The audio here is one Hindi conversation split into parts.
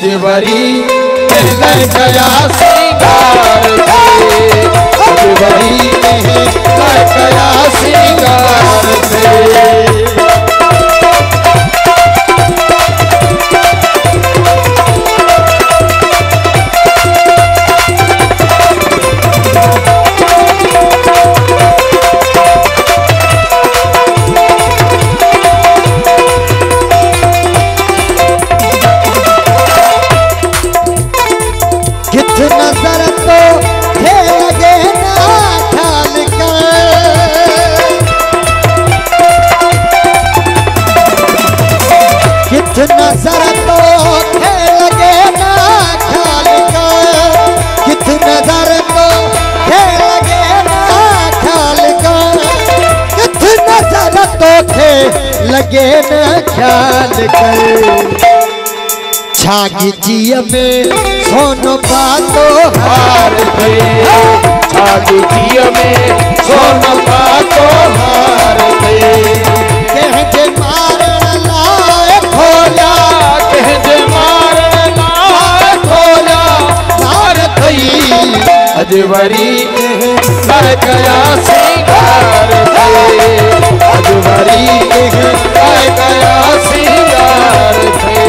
अजवरी में गया सिंगार थे, अजवरी में गया सिंगार थे। नजर तो थे लगे ना ख्याल कर, कित नजर तो थे लगे ना ख्याल कर, कित नजर तो थे लगे ना ख्याल कर, कित नजर तो थे लगे ना ख्याल कर। छागी जिया में सोनो बातो हार गए, छागी जिया में सोनो बातो हार गए। कहते मारन लाए खोला, कहते मारन लाए खोला, मार थई अजवरी में गया सिंगार थे, अजवरी में गया सिंगार थे।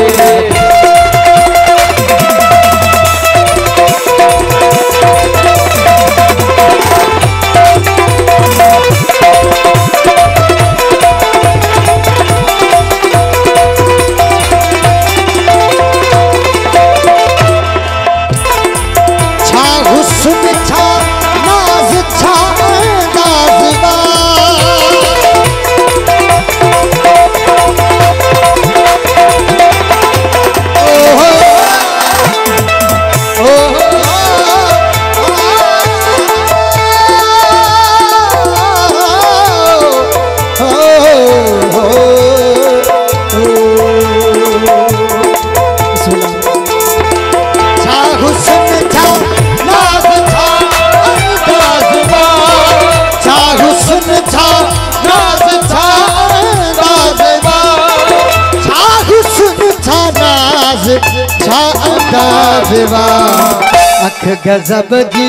अख गजब की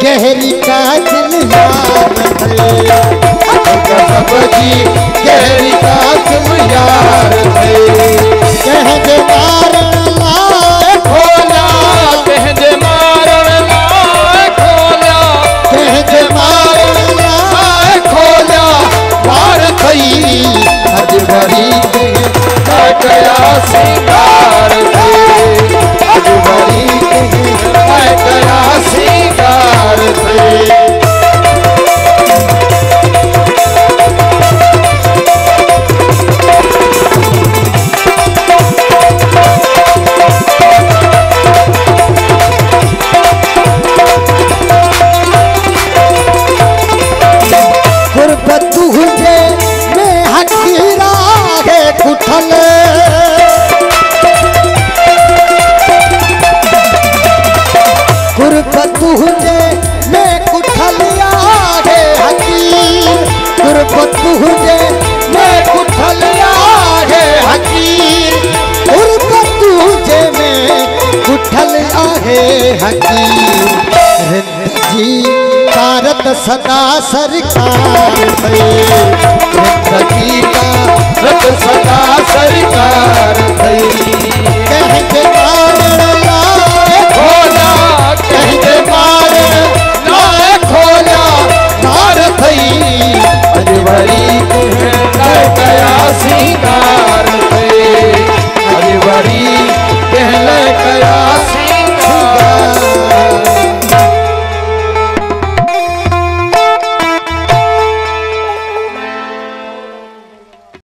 गहरी कातिल यार थे, अख गजब की गहरी कातिल यार थे। कहते मारन लाए खोला, कहते मारन लाए खोला, कहते मारन लाए खोला, मार थई अजवरी में गया सिंगार थे, अजवरी में गया सिंगार थे। गुरबत हुजे में हकीरा है कुठल, गुरबत हुजे में कुठलिया है हकीर, गुरबत हुजे में कुठलिया है हकीर, गुरबत हुजे में कुठलिया है हकीर। जिंदगी कारत सदा सरकार, जिंदगी का रत सदा